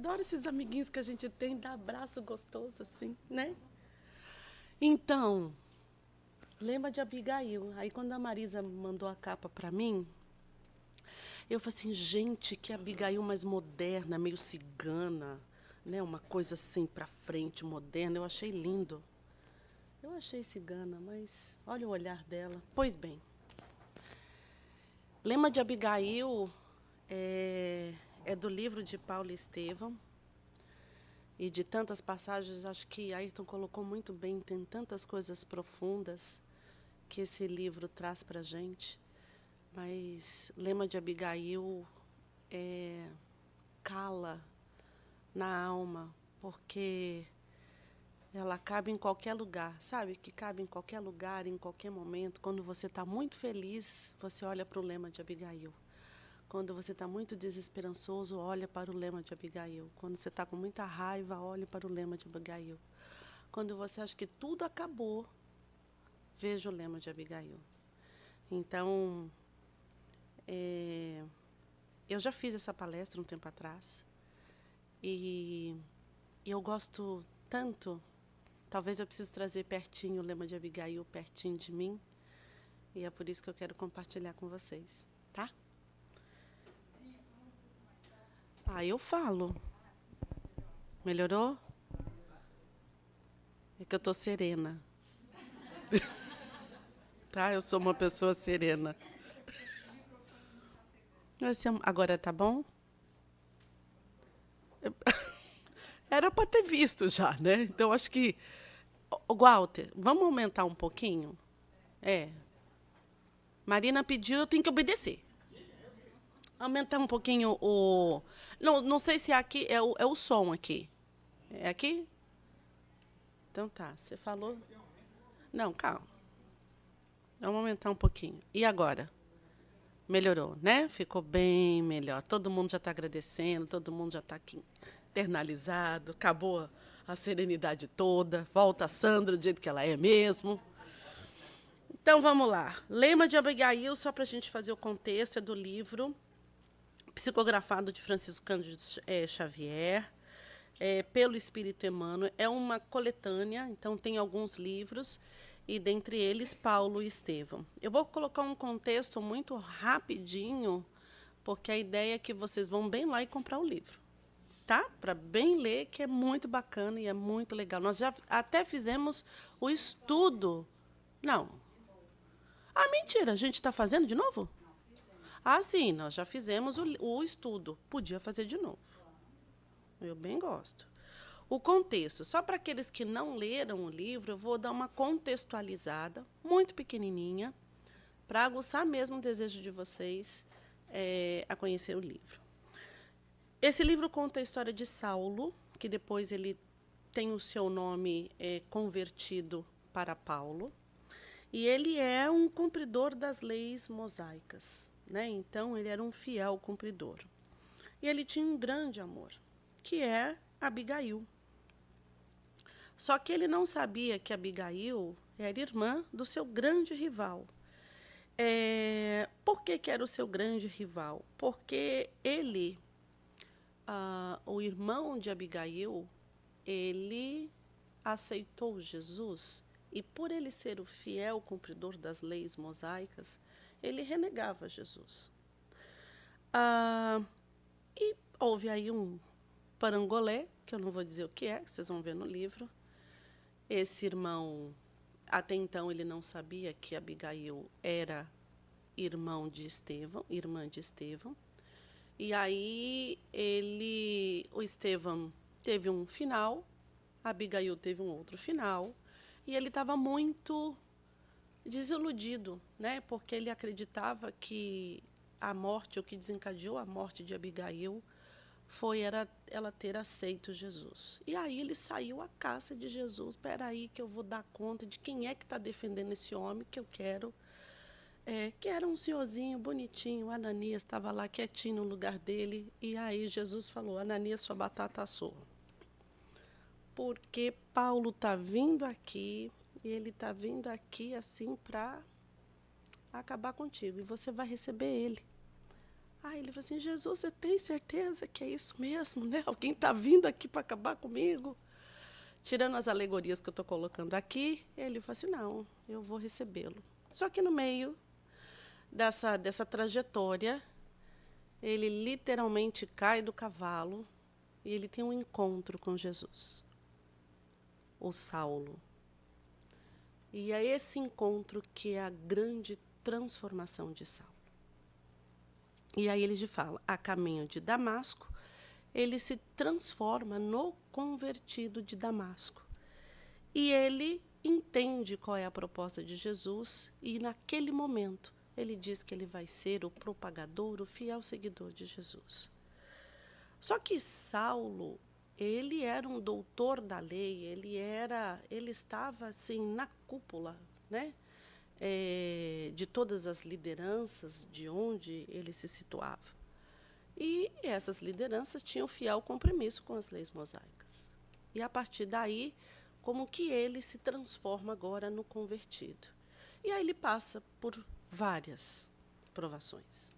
adoro esses amiguinhos que a gente tem, dá abraço gostoso assim, né? Então, lembra de Abigail. Aí quando a Marisa mandou a capa para mim, eu falei assim, gente, que Abigail mais moderna, meio cigana, né? Uma coisa assim para frente, moderna. Eu achei lindo. Eu achei cigana, mas olha o olhar dela. Pois bem, Lema de Abigail é do livro de Paulo Estevão. E de tantas passagens, acho que Ayrton colocou muito bem, tem tantas coisas profundas que esse livro traz para a gente. Mas Lema de Abigail cala na alma, porque ela cabe em qualquer lugar, sabe? Que cabe em qualquer lugar, em qualquer momento. Quando você está muito feliz, você olha para o Lema de Abigail. Quando você está muito desesperançoso, olha para o Lema de Abigail. Quando você está com muita raiva, olhe para o Lema de Abigail. Quando você acha que tudo acabou, veja o Lema de Abigail. Então, eu já fiz essa palestra um tempo atrás. E eu gosto tanto. Talvez eu precise trazer pertinho o Lema de Abigail, pertinho de mim. E é por isso que eu quero compartilhar com vocês, tá? Eu falo. Melhorou? É que eu tô serena. Tá? Eu sou uma pessoa serena. Agora tá bom? Era para ter visto já, né? Então acho que... Walter, vamos aumentar um pouquinho? Marina pediu, eu tenho que obedecer. Aumentar um pouquinho o... Não sei se é aqui, é o som aqui. É aqui? Então tá, você falou... Não, calma. Vamos aumentar um pouquinho. E agora? Melhorou, né? Ficou bem melhor. Todo mundo já está agradecendo, todo mundo já está aqui internalizado, acabou a serenidade toda, volta a Sandra do jeito que ela é mesmo. Então vamos lá. Lema de Abigail, só para a gente fazer o contexto, é do livro psicografado de Francisco Cândido Xavier, pelo Espírito Emmanuel. É uma coletânea, então tem alguns livros, e dentre eles Paulo e Estevão. Eu vou colocar um contexto muito rapidinho, porque a ideia é que vocês vão bem lá e comprar o livro, tá? Para bem ler, que é muito bacana e é muito legal. Nós já até fizemos o estudo. Não. Mentira, a gente está fazendo de novo? Sim, nós já fizemos o estudo. Podia fazer de novo. Eu bem gosto. O contexto, só para aqueles que não leram o livro, eu vou dar uma contextualizada, muito pequenininha, para aguçar mesmo o desejo de vocês a conhecer o livro. Esse livro conta a história de Saulo, que depois ele tem o seu nome convertido para Paulo, e ele é um cumpridor das leis mosaicas, né? Então, ele era um fiel cumpridor. E ele tinha um grande amor, que é Abigail. Só que ele não sabia que Abigail era irmã do seu grande rival. Por que era o seu grande rival? Porque ele, o irmão de Abigail, ele aceitou Jesus e, por ele ser o fiel cumpridor das leis mosaicas, ele renegava Jesus. E houve aí um parangolé, que eu não vou dizer o que é, vocês vão ver no livro. Esse irmão, até então, ele não sabia que Abigail era irmã de Estevão. E aí o Estevão teve um final, Abigail teve um outro final, e ele estava muito desiludido, né? Porque ele acreditava que a morte, o que desencadeou a morte de Abigail, era ela ter aceito Jesus. E aí ele saiu à caça de Jesus. Espera aí que eu vou dar conta de quem é que está defendendo esse homem que eu quero. Que era um senhorzinho bonitinho. Ananias estava lá quietinho no lugar dele. E aí Jesus falou, Ananias, sua batata assou. Porque Paulo está vindo aqui, e ele está vindo aqui assim para acabar contigo. E você vai receber ele. Aí ele falou assim, Jesus, você tem certeza que é isso mesmo, né? Alguém está vindo aqui para acabar comigo? Tirando as alegorias que eu estou colocando aqui, ele falou assim, não, eu vou recebê-lo. Só que no meio dessa trajetória, ele literalmente cai do cavalo e ele tem um encontro com Jesus, o Saulo. E é esse encontro que é a grande transformação de Saulo. E aí ele fala, a caminho de Damasco, ele se transforma no convertido de Damasco. E ele entende qual é a proposta de Jesus e, naquele momento, ele diz que ele vai ser o propagador, o fiel seguidor de Jesus. Só que Saulo, ele era um doutor da lei, ele estava assim na cúpula, né? De todas as lideranças de onde ele se situava. E essas lideranças tinham fiel compromisso com as leis mosaicas. E a partir daí, como que ele se transforma agora no convertido. E aí ele passa por várias provações,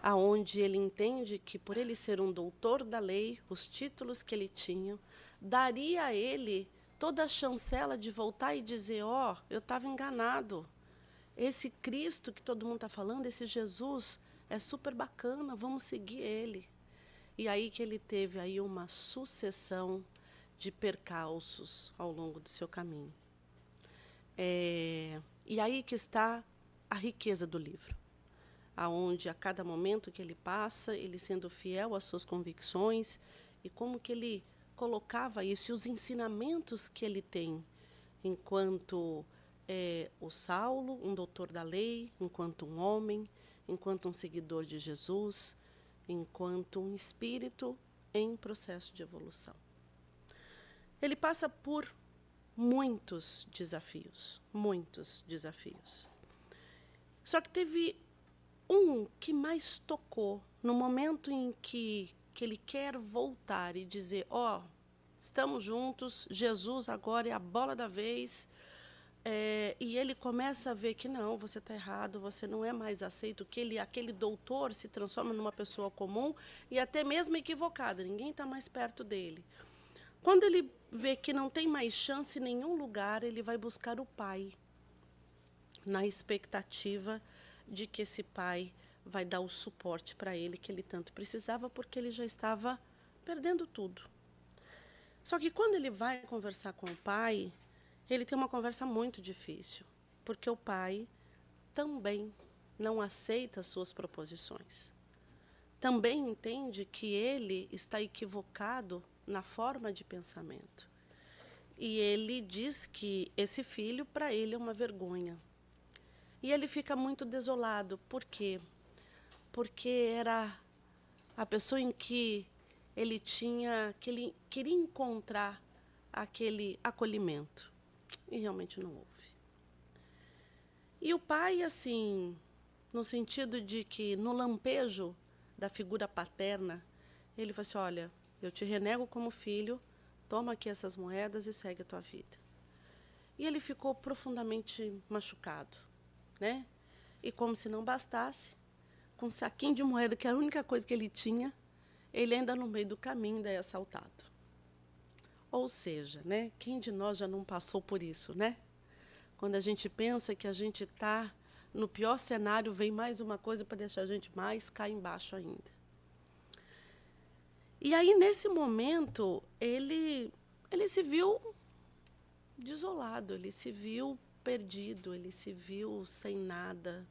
aonde ele entende que, por ele ser um doutor da lei, os títulos que ele tinha, daria a ele toda a chancela de voltar e dizer, eu estava enganado. Esse Cristo que todo mundo está falando, esse Jesus, é super bacana, vamos seguir ele. E aí que ele teve aí uma sucessão de percalços ao longo do seu caminho. E aí que está a riqueza do livro, aonde a cada momento que ele passa, ele sendo fiel às suas convicções, e como que ele colocava isso, e os ensinamentos que ele tem, enquanto o Saulo, um doutor da lei, enquanto um homem, enquanto um seguidor de Jesus, enquanto um espírito em processo de evolução. Ele passa por muitos desafios, muitos desafios. Só que teve um que mais tocou no momento em que ele quer voltar e dizer, estamos juntos, Jesus agora é a bola da vez, e ele começa a ver que não, você está errado, você não é mais aceito, que aquele doutor se transforma numa pessoa comum e até mesmo equivocada, ninguém está mais perto dele. Quando ele vê que não tem mais chance em nenhum lugar, ele vai buscar o pai, na expectativa de que esse pai vai dar o suporte para ele que ele tanto precisava, porque ele já estava perdendo tudo. Só que quando ele vai conversar com o pai, ele tem uma conversa muito difícil, porque o pai também não aceita as suas proposições. Também entende que ele está equivocado na forma de pensamento. E ele diz que esse filho, para ele, é uma vergonha. E ele fica muito desolado. Por quê? Porque era a pessoa em que ele queria encontrar aquele acolhimento. E realmente não houve. E o pai, assim, no sentido de que, no lampejo da figura paterna, ele falou assim, olha, eu te renego como filho, toma aqui essas moedas e segue a tua vida. E ele ficou profundamente machucado, né? E como se não bastasse, com um saquinho de moeda, que era a única coisa que ele tinha, ele ainda no meio do caminho é assaltado. Ou seja, né, quem de nós já não passou por isso, né? Quando a gente pensa que a gente está no pior cenário, vem mais uma coisa para deixar a gente mais cá embaixo ainda. E aí, nesse momento, ele se viu desolado, ele se viu perdido, ele se viu sem nada,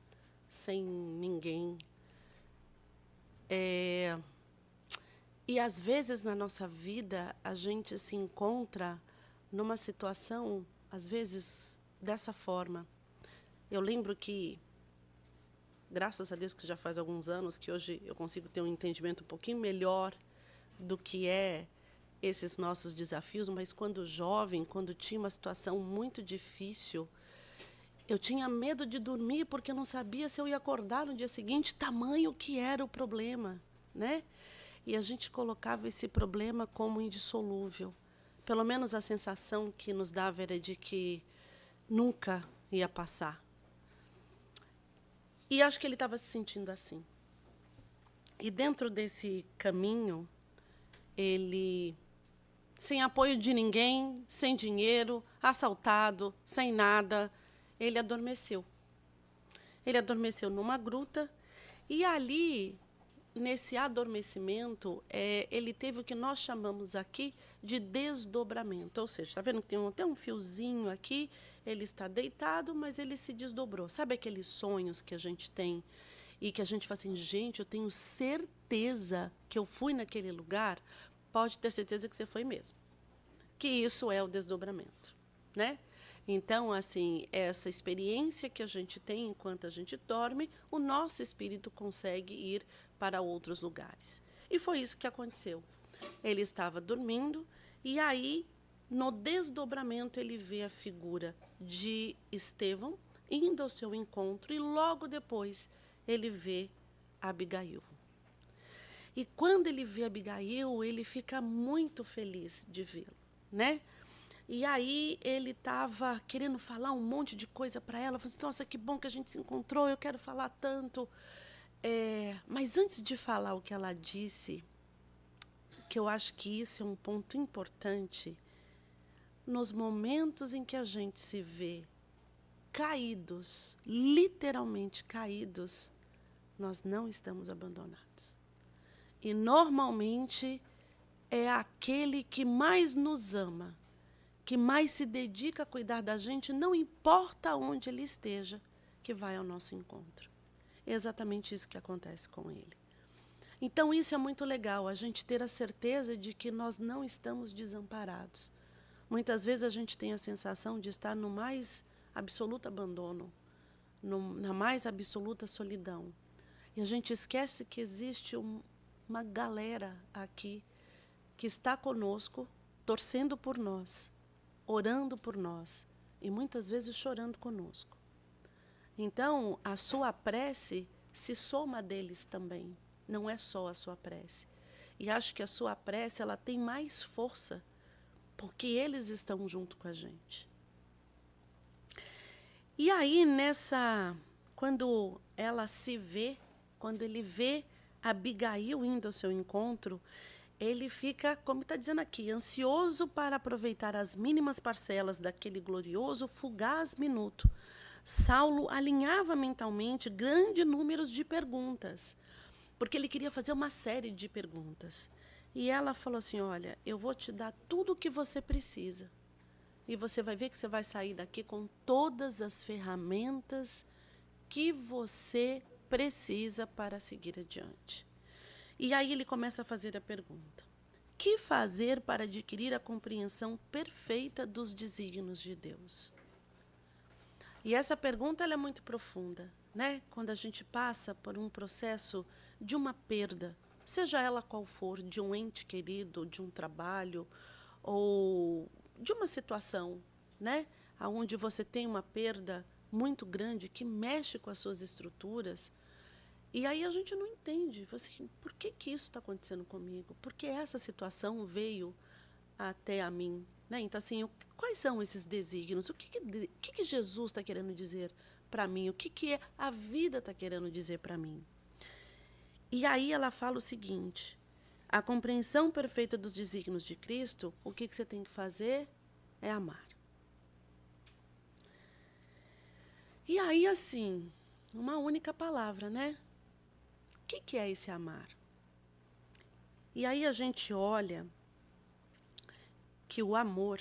sem ninguém. E, às vezes, na nossa vida, a gente se encontra numa situação, às vezes, dessa forma. Eu lembro que, graças a Deus, que já faz alguns anos, que hoje eu consigo ter um entendimento um pouquinho melhor do que é esses nossos desafios, mas quando jovem, quando tinha uma situação muito difícil, eu tinha medo de dormir porque eu não sabia se eu ia acordar no dia seguinte, tamanho que era o problema, né? E a gente colocava esse problema como indissolúvel. Pelo menos a sensação que nos dava era de que nunca ia passar. E acho que ele estava se sentindo assim. E dentro desse caminho, ele, sem apoio de ninguém, sem dinheiro, assaltado, sem nada, ele adormeceu. Ele adormeceu numa gruta e ali, nesse adormecimento, ele teve o que nós chamamos aqui de desdobramento. Ou seja, está vendo que tem até um fiozinho aqui, ele está deitado, mas ele se desdobrou. Sabe aqueles sonhos que a gente tem e que a gente fala assim, gente, eu tenho certeza que eu fui naquele lugar? Pode ter certeza que você foi mesmo. Que isso é o desdobramento, né? Então, assim, essa experiência que a gente tem enquanto a gente dorme, o nosso espírito consegue ir para outros lugares. E foi isso que aconteceu. Ele estava dormindo e aí, no desdobramento, ele vê a figura de Estevão indo ao seu encontro e logo depois ele vê Abigail. E quando ele vê Abigail, ele fica muito feliz de vê-lo, né? E aí ele estava querendo falar um monte de coisa para ela. Falou assim, nossa, que bom que a gente se encontrou, eu quero falar tanto. Mas antes de falar o que ela disse, que eu acho que isso é um ponto importante, nos momentos em que a gente se vê caídos, literalmente caídos, nós não estamos abandonados. E normalmente é aquele que mais nos ama, que mais se dedica a cuidar da gente, não importa onde ele esteja, que vai ao nosso encontro. É exatamente isso que acontece com ele. Então, isso é muito legal, a gente ter a certeza de que nós não estamos desamparados. Muitas vezes a gente tem a sensação de estar no mais absoluto abandono, na mais absoluta solidão. E a gente esquece que existe uma galera aqui que está conosco, torcendo por nós, orando por nós e muitas vezes chorando conosco. Então, a sua prece se soma deles também, não é só a sua prece. E acho que a sua prece ela tem mais força porque eles estão junto com a gente. E aí, quando ela se vê, quando ele vê Abigail indo ao seu encontro, ele fica, como está dizendo aqui, ansioso para aproveitar as mínimas parcelas daquele glorioso, fugaz minuto. Saulo alinhava mentalmente grande número de perguntas, porque ele queria fazer uma série de perguntas. E ela falou assim, olha, eu vou te dar tudo o que você precisa. E você vai ver que você vai sair daqui com todas as ferramentas que você precisa para seguir adiante. E aí ele começa a fazer a pergunta. Que fazer para adquirir a compreensão perfeita dos desígnios de Deus? E essa pergunta ela é muito profunda, né? Quando a gente passa por um processo de uma perda, seja ela qual for, de um ente querido, de um trabalho, ou de uma situação, né? Onde você tem uma perda muito grande que mexe com as suas estruturas. E aí a gente não entende, assim, por que isso está acontecendo comigo? Por que essa situação veio até a mim? Né? Então, assim, quais são esses desígnios? O que Jesus está querendo dizer para mim? O que a vida está querendo dizer para mim? E aí ela fala o seguinte, a compreensão perfeita dos desígnios de Cristo, o que você tem que fazer é amar. E aí, assim, uma única palavra, né? O que é esse amar? E aí a gente olha que o amor,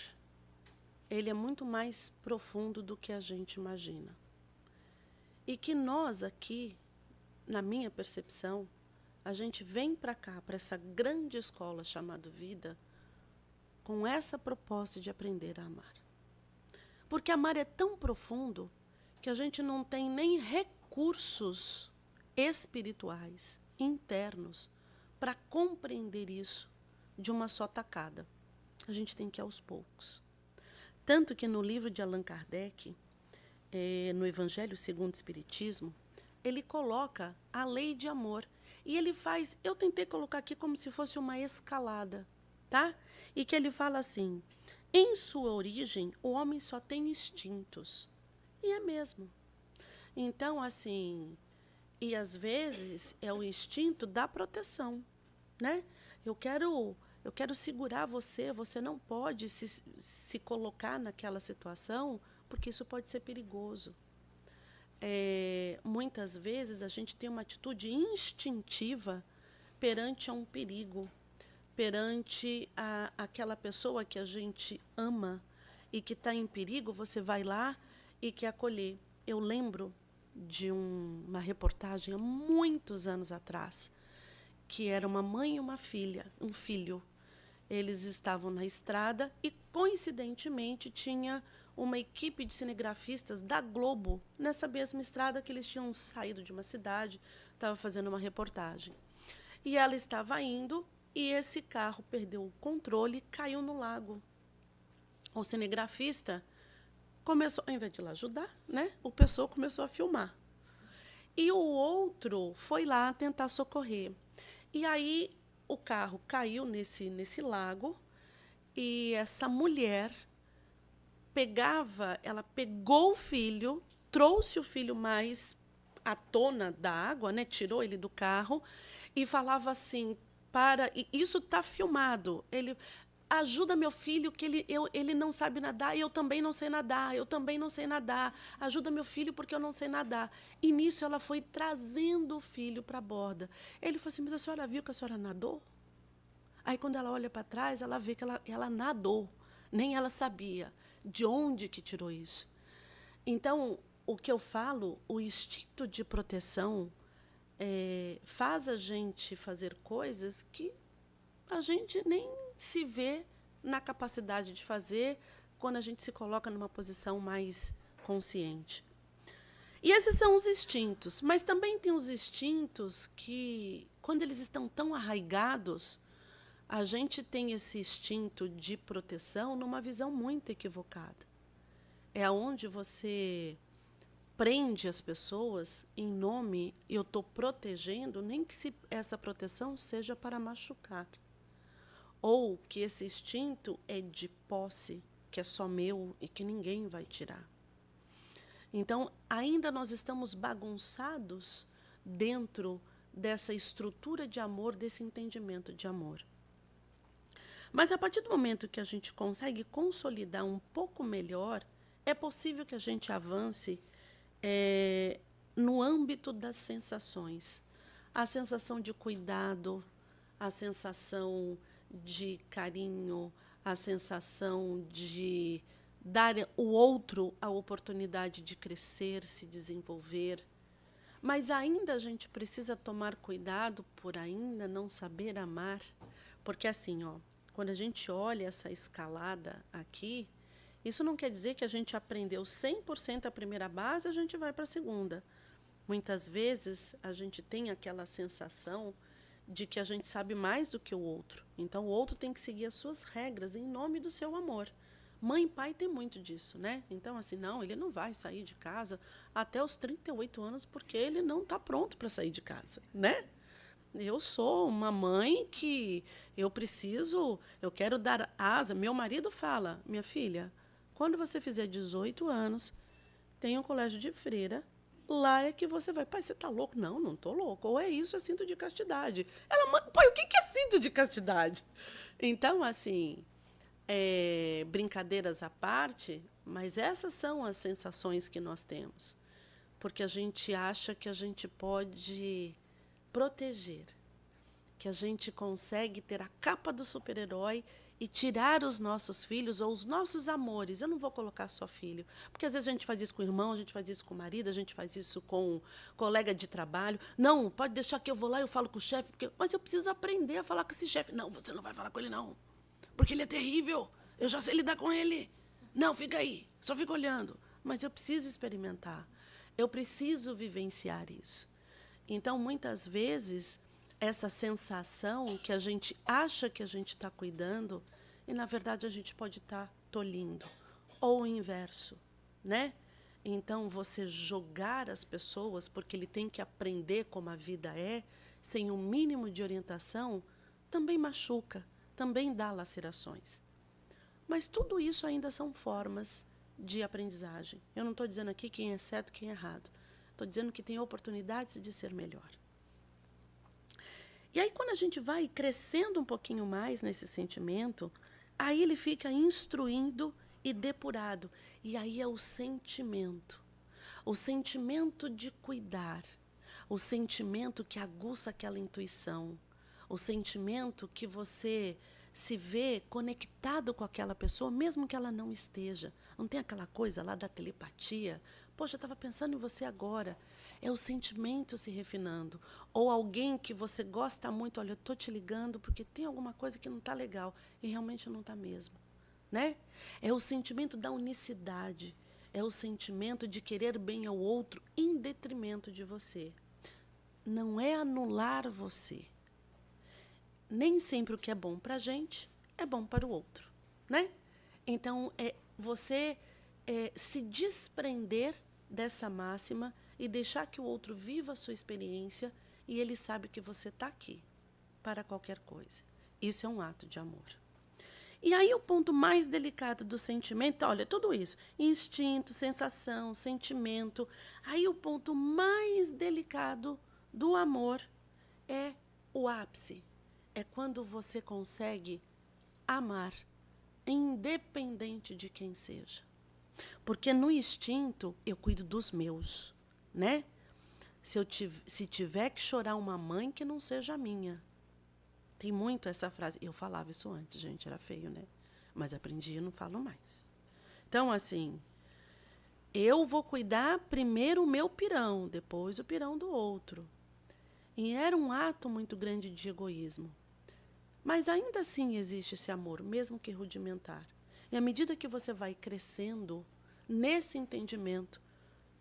ele é muito mais profundo do que a gente imagina. E que nós aqui, na minha percepção, a gente vem para cá, para essa grande escola chamada vida, com essa proposta de aprender a amar. Porque amar é tão profundo que a gente não tem nem recursos espirituais, internos, para compreender isso de uma só tacada. A gente tem que ir aos poucos. Tanto que no livro de Allan Kardec, no Evangelho segundo o Espiritismo, ele coloca a lei de amor. E ele faz, eu tentei colocar aqui como se fosse uma escalada, tá? E que ele fala assim, em sua origem, o homem só tem instintos. E é mesmo. Então, assim, E, às vezes, é o instinto da proteção, né? Eu quero segurar você, você não pode se colocar naquela situação, porque isso pode ser perigoso. Muitas vezes, a gente tem uma atitude instintiva perante a um perigo, perante aquela pessoa que a gente ama e que está em perigo, você vai lá e quer acolher. Eu lembro de uma reportagem há muitos anos atrás, que era uma mãe e uma filha, um filho. Eles estavam na estrada e, coincidentemente, tinha uma equipe de cinegrafistas da Globo nessa mesma estrada que eles tinham saído de uma cidade, estava fazendo uma reportagem. E ela estava indo e esse carro perdeu o controle e caiu no lago. O cinegrafista começou, ao invés de lá ajudar, né, o pessoal começou a filmar. E o outro foi lá tentar socorrer. E aí o carro caiu nesse lago e essa mulher ela pegou o filho, trouxe o filho mais à tona da água, né, tirou ele do carro e falava assim, e isso está filmado, ajuda meu filho, que ele não sabe nadar, e eu também não sei nadar, ajuda meu filho porque eu não sei nadar. E nisso ela foi trazendo o filho para a borda. Ele falou assim, mas a senhora viu que a senhora nadou? Aí quando ela olha para trás, ela vê que ela nadou, nem ela sabia de onde que tirou isso. Então, o que eu falo, o instinto de proteção faz a gente fazer coisas que a gente nem se vê na capacidade de fazer quando a gente se coloca numa posição mais consciente. E esses são os instintos, mas também tem os instintos que, quando eles estão tão arraigados, a gente tem esse instinto de proteção numa visão muito equivocada. É onde você prende as pessoas em nome, eu estou protegendo, nem que essa proteção seja para machucar. Ou que esse instinto é de posse, que é só meu e que ninguém vai tirar. Então, ainda nós estamos bagunçados dentro dessa estrutura de amor, desse entendimento de amor. Mas, a partir do momento que a gente consegue consolidar um pouco melhor, é possível que a gente avance no âmbito das sensações. A sensação de cuidado, a sensação de carinho, a sensação de dar ao outro a oportunidade de crescer, se desenvolver. Mas ainda a gente precisa tomar cuidado por ainda não saber amar. Porque assim, quando a gente olha essa escalada aqui, isso não quer dizer que a gente aprendeu 100% a primeira base, a gente vai para a segunda. Muitas vezes a gente tem aquela sensação de que a gente sabe mais do que o outro. Então, o outro tem que seguir as suas regras em nome do seu amor. Mãe e pai tem muito disso, né? Então, assim, não, ele não vai sair de casa até os 38 anos porque ele não está pronto para sair de casa, né? Eu sou uma mãe que eu quero dar asa. Meu marido fala, minha filha, quando você fizer 18 anos, tem um colégio de freira, lá é que você vai. Pai, você está louco? Não, não estou louco. Ou é isso, é cinto de castidade. Ela, pai, o que é cinto de castidade? Então, assim, brincadeiras à parte, mas essas são as sensações que nós temos. Porque a gente acha que a gente pode proteger, que a gente consegue ter a capa do super-herói e tirar os nossos filhos ou os nossos amores. Eu não vou colocar só filho, porque às vezes a gente faz isso com o irmão, a gente faz isso com o marido, a gente faz isso com o colega de trabalho. Não, pode deixar que eu vou lá e eu falo com o chefe, mas eu preciso aprender a falar com esse chefe. Não, você não vai falar com ele não, porque ele é terrível, eu já sei lidar com ele. Não, fica aí, só fica olhando. Mas eu preciso experimentar, eu preciso vivenciar isso. Então, muitas vezes, essa sensação que a gente acha que a gente está cuidando, e, na verdade, a gente pode estar tolhindo. Ou o inverso, né? Então, você jogar as pessoas, porque ele tem que aprender como a vida é, sem um mínimo de orientação, também machuca, também dá lacerações. Mas tudo isso ainda são formas de aprendizagem. Eu não estou dizendo aqui quem é certo e quem é errado. Estou dizendo que tem oportunidades de ser melhor. E aí, quando a gente vai crescendo um pouquinho mais nesse sentimento, aí ele fica instruído e depurado. E aí é o sentimento de cuidar, o sentimento que aguça aquela intuição, o sentimento que você se vê conectado com aquela pessoa, mesmo que ela não esteja. Não tem aquela coisa lá da telepatia? Poxa, eu estava pensando em você agora. É o sentimento se refinando. Ou alguém que você gosta muito, olha, eu estou te ligando porque tem alguma coisa que não está legal. E realmente não está mesmo. Né? É o sentimento da unicidade. É o sentimento de querer bem ao outro em detrimento de você. Não é anular você. Nem sempre o que é bom para a gente é bom para o outro. Né? Então, é você se desprender dessa máxima e deixar que o outro viva a sua experiência e ele sabe que você está aqui para qualquer coisa. Isso é um ato de amor. E aí o ponto mais delicado do sentimento, olha, tudo isso, instinto, sensação, sentimento. Aí o ponto mais delicado do amor é o ápice. É quando você consegue amar, independente de quem seja. Porque no instinto eu cuido dos meus, né? Se tiver que chorar uma mãe, que não seja a minha. Tem muito essa frase. Eu falava isso antes, gente, era feio, né? Mas aprendi e não falo mais. Então, assim, eu vou cuidar primeiro o meu pirão, depois o pirão do outro. E era um ato muito grande de egoísmo. Mas ainda assim existe esse amor, mesmo que rudimentar. E à medida que você vai crescendo nesse entendimento,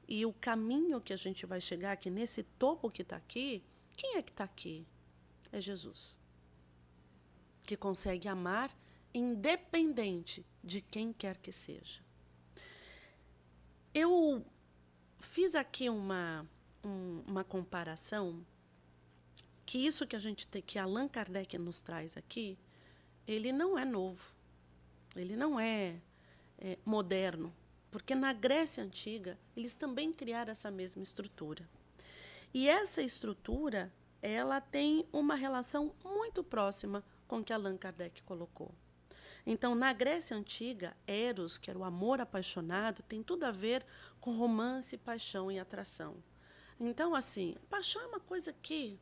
e o caminho que a gente vai chegar aqui, nesse topo que está aqui, quem é que está aqui? É Jesus. Que consegue amar independente de quem quer que seja. Eu fiz aqui uma comparação, que isso que a gente tem, que Allan Kardec nos traz aqui, ele não é novo, ele não é moderno, porque na Grécia Antiga eles também criaram essa mesma estrutura. E essa estrutura, ela tem uma relação muito próxima com o que Allan Kardec colocou. Então, na Grécia Antiga, Eros, que era o amor apaixonado, tem tudo a ver com romance, paixão e atração. Então, assim, paixão é uma coisa que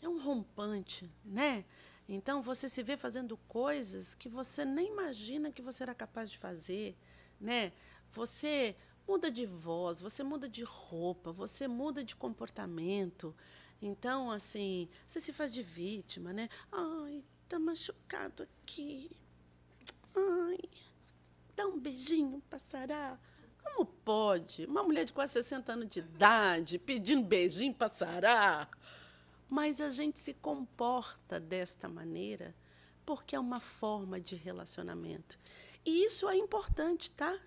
é um rompante, né? Então, você se vê fazendo coisas que você nem imagina que você era capaz de fazer, né? Você muda de voz, você muda de roupa, você muda de comportamento. Então, assim, você se faz de vítima, né? Ai, tá machucado aqui. Ai, dá um beijinho, passará. Como pode? Uma mulher de quase 60 anos de idade pedindo beijinho, passará. Mas a gente se comporta desta maneira porque é uma forma de relacionamento. E isso é importante, tá?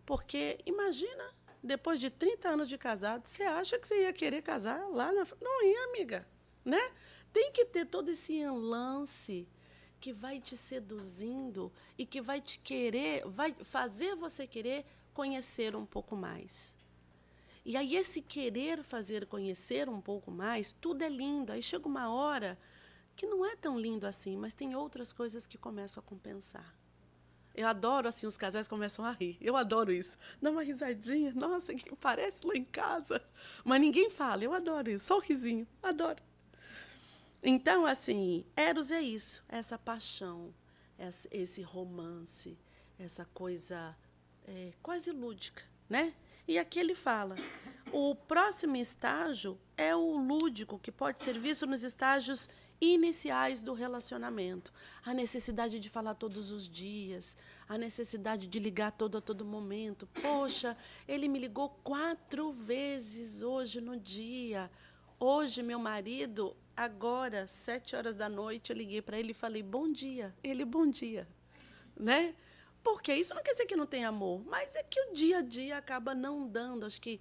Porque, imagina, depois de 30 anos de casado, você acha que você ia querer casar lá na frente? Não ia, amiga, né? Tem que ter todo esse enlace que vai te seduzindo e que vai te querer, vai fazer você querer conhecer um pouco mais. E aí esse querer fazer conhecer um pouco mais, tudo é lindo. Aí chega uma hora que não é tão lindo assim, mas tem outras coisas que começam a compensar. Eu adoro, assim, os casais começam a rir. Eu adoro isso. Dá uma risadinha. Nossa, que parece lá em casa. Mas ninguém fala. Eu adoro isso. Só o risinho. Adoro. Então, assim, Eros é isso. Essa paixão, esse romance, essa coisa quase lúdica, né? E aqui ele fala, o próximo estágio é o lúdico, que pode ser visto nos estágios iniciais do relacionamento. A necessidade de falar todos os dias, a necessidade de ligar a todo momento. Poxa, ele me ligou 4 vezes hoje no dia. Hoje, meu marido, agora, 7 horas da noite, eu liguei para ele e falei, bom dia. Ele, bom dia. Né? Porque isso não quer dizer que não tem amor, mas é que o dia a dia acaba não dando. Acho que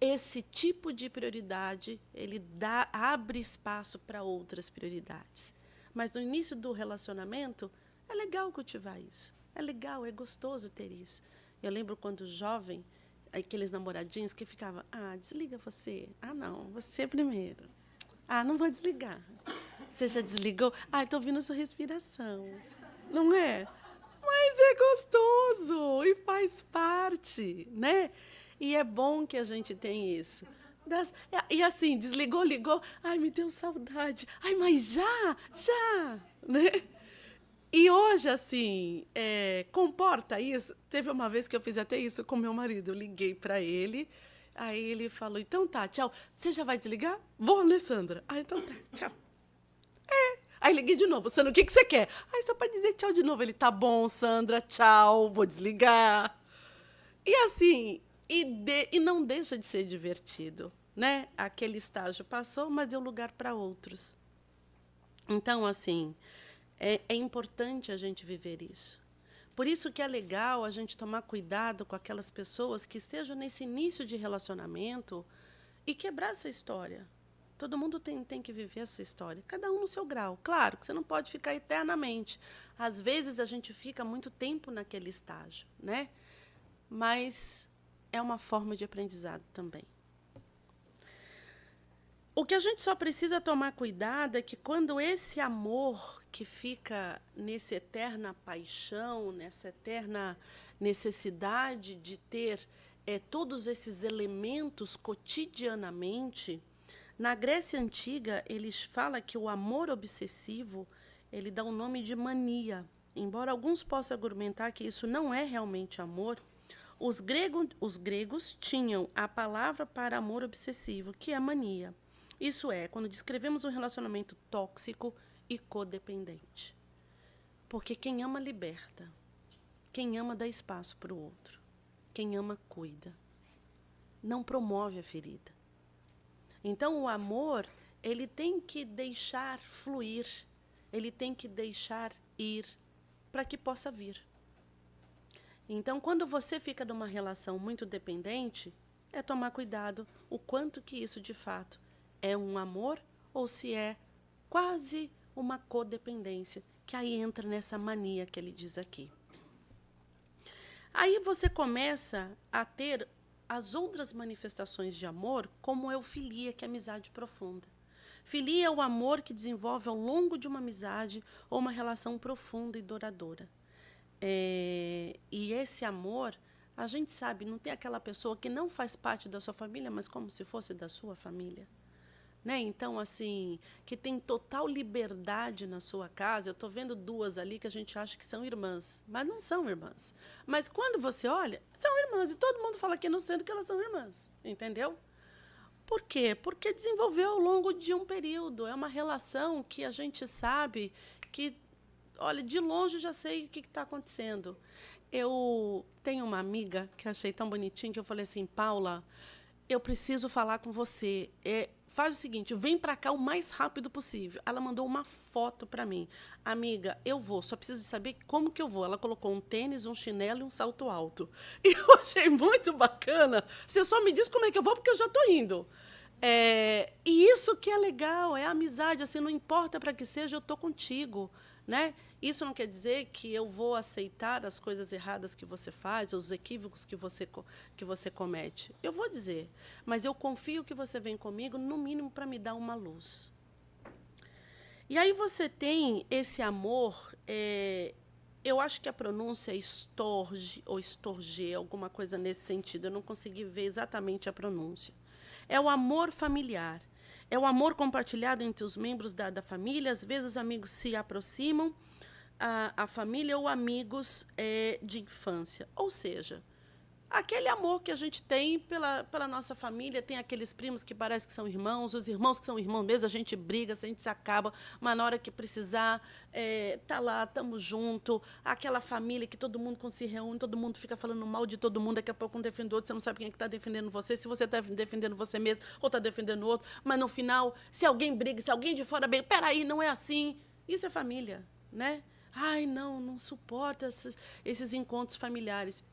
esse tipo de prioridade, ele abre espaço para outras prioridades. Mas no início do relacionamento, é legal cultivar isso. É legal, é gostoso ter isso. Eu lembro quando jovem, aqueles namoradinhos que ficavam, desliga você. Não, você primeiro. Não vou desligar. Você já desligou? Estou ouvindo a sua respiração. Não é? Mas é gostoso e faz parte, né? E é bom que a gente tenha isso. E assim, desligou, ligou. Me deu saudade. Mas já, né? E hoje, assim, comporta isso. Teve uma vez que eu fiz até isso com meu marido. Eu liguei para ele, aí ele falou, então tá, tchau. Você já vai desligar? Vou, Alessandra. Então tá, tchau. Aí liguei de novo. Sandra, o que você quer? Só para dizer tchau de novo. Ele, tá bom, Sandra, tchau, vou desligar. E assim, e não deixa de ser divertido, né? Aquele estágio passou, mas deu lugar para outros. Então, assim, é importante a gente viver isso. Por isso que é legal a gente tomar cuidado com aquelas pessoas que estejam nesse início de relacionamento e quebrar essa história. Todo mundo tem que viver essa história, cada um no seu grau. Claro que você não pode ficar eternamente. Às vezes a gente fica muito tempo naquele estágio, né? Mas é uma forma de aprendizado também. O que a gente só precisa tomar cuidado é que quando esse amor que fica nessa eterna paixão, nessa eterna necessidade de ter todos esses elementos cotidianamente, na Grécia Antiga, eles falam que o amor obsessivo, ele dá o nome de mania. Embora alguns possam argumentar que isso não é realmente amor, os gregos tinham a palavra para amor obsessivo, que é mania. Isso é, quando descrevemos um relacionamento tóxico e codependente. Porque quem ama liberta. Quem ama dá espaço para o outro. Quem ama cuida. Não promove a ferida. Então, o amor, ele tem que deixar fluir, ele tem que deixar ir para que possa vir. Então, quando você fica numa relação muito dependente, é tomar cuidado o quanto que isso, de fato, é um amor ou se é quase uma codependência, que aí entra nessa mania que ele diz aqui. Aí você começa a ter as outras manifestações de amor, como é o filia, que é amizade profunda. Filia é o amor que desenvolve ao longo de uma amizade ou uma relação profunda e duradoura. E esse amor, a gente sabe, não tem aquela pessoa que não faz parte da sua família, mas como se fosse da sua família. Né? Então, assim, que tem total liberdade na sua casa. Eu estou vendo duas ali que a gente acha que são irmãs, mas não são irmãs. Mas quando você olha, são irmãs. E todo mundo fala aqui no centro que elas são irmãs. Entendeu? Por quê? Porque desenvolveu ao longo de um período. É uma relação que a gente sabe que, olha, de longe já sei o que está acontecendo. Eu tenho uma amiga que achei tão bonitinha que eu falei assim, Paula, eu preciso falar com você. Faz o seguinte, vem para cá o mais rápido possível. Ela mandou uma foto para mim. Amiga, eu vou, só preciso saber como que eu vou. Ela colocou um tênis, um chinelo e um salto alto. E eu achei muito bacana. Você só me diz como é que eu vou, porque eu já estou indo. E isso que é legal, é amizade. Assim, não importa para que seja, eu estou contigo. Né? Isso não quer dizer que eu vou aceitar as coisas erradas que você faz, os equívocos que você comete. Eu vou dizer, mas eu confio que você vem comigo, no mínimo, para me dar uma luz. E aí você tem esse amor, eu acho que a pronúncia é estorge ou estorger, alguma coisa nesse sentido, eu não consegui ver exatamente a pronúncia. É o amor familiar. É o amor compartilhado entre os membros da família. Às vezes os amigos se aproximam, a família ou amigos de infância. Ou seja, aquele amor que a gente tem pela nossa família. Tem aqueles primos que parecem que são irmãos, os irmãos que são irmãos mesmo, a gente briga, a gente se acaba, mas na hora que precisar, tá lá, estamos juntos. Aquela família que todo mundo se reúne, todo mundo fica falando mal de todo mundo, daqui a pouco um defende o outro, você não sabe quem é que está defendendo você, se você está defendendo você mesmo ou está defendendo o outro, mas no final, se alguém briga, se alguém de fora briga, peraí, não é assim. Isso é família, né? Ai, não suporta esses encontros familiares.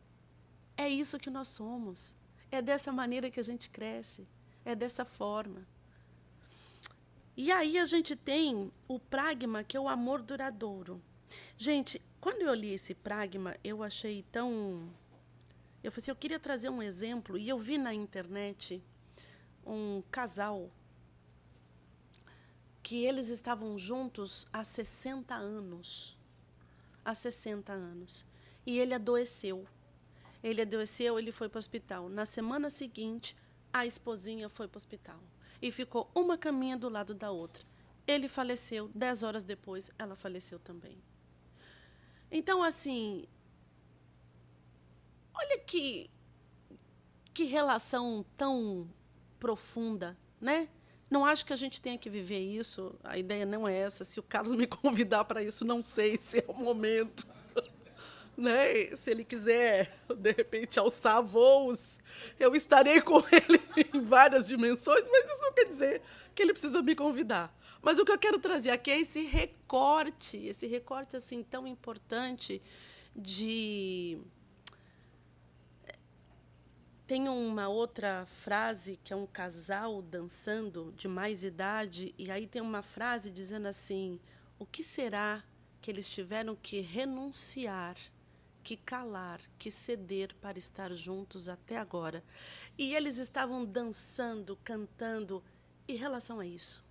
É isso que nós somos. É dessa maneira que a gente cresce. É dessa forma. E aí a gente tem o pragma, que é o amor duradouro. Gente, quando eu li esse pragma, eu achei Eu falei assim, eu queria trazer um exemplo, e eu vi na internet um casal que eles estavam juntos há 60 anos. Há 60 anos. E ele adoeceu. Ele foi para o hospital. Na semana seguinte, a esposinha foi para o hospital. E ficou uma caminha do lado da outra. Ele faleceu, 10 horas depois, ela faleceu também. Então, assim, olha que relação tão profunda, né? Não acho que a gente tenha que viver isso, a ideia não é essa. Se o Carlos me convidar para isso, não sei se é o momento. Né? Se ele quiser, de repente, alçar voos, eu estarei com ele em várias dimensões, mas isso não quer dizer que ele precisa me convidar. Mas o que eu quero trazer aqui é esse recorte assim tão importante de... Tem uma outra frase que é um casal dançando de mais idade, e aí tem uma frase dizendo assim, o que será que eles tiveram que renunciar, que calar, que ceder para estar juntos até agora? E eles estavam dançando, cantando, em relação a isso.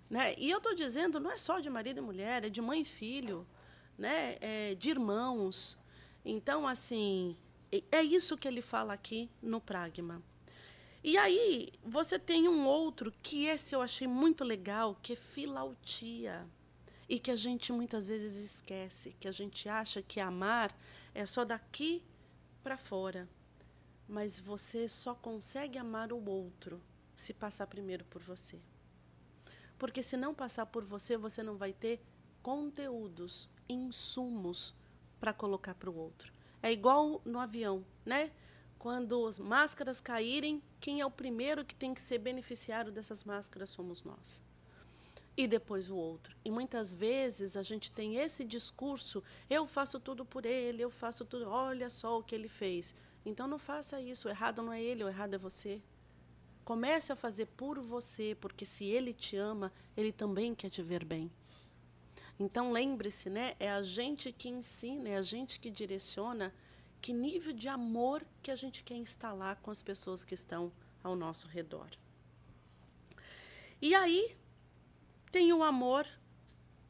Né? E eu estou dizendo, não é só de marido e mulher, é de mãe e filho, né? É de irmãos. Então, assim, é isso que ele fala aqui no Pragma. E aí, você tem um outro, que esse eu achei muito legal, que é filautia. E que a gente muitas vezes esquece, que a gente acha que amar é só daqui para fora. Mas você só consegue amar o outro se passar primeiro por você. Porque se não passar por você, você não vai ter conteúdos, insumos para colocar para o outro. É igual no avião, né? Quando as máscaras caírem, quem é o primeiro que tem que ser beneficiário dessas máscaras somos nós. E depois o outro. E muitas vezes a gente tem esse discurso, eu faço tudo por ele, eu faço tudo, olha só o que ele fez. Então não faça isso, o errado não é ele, o errado é você. Comece a fazer por você, porque se ele te ama, ele também quer te ver bem. Então lembre-se, né? É a gente que ensina, é a gente que direciona que nível de amor que a gente quer instalar com as pessoas que estão ao nosso redor. E aí tem o amor,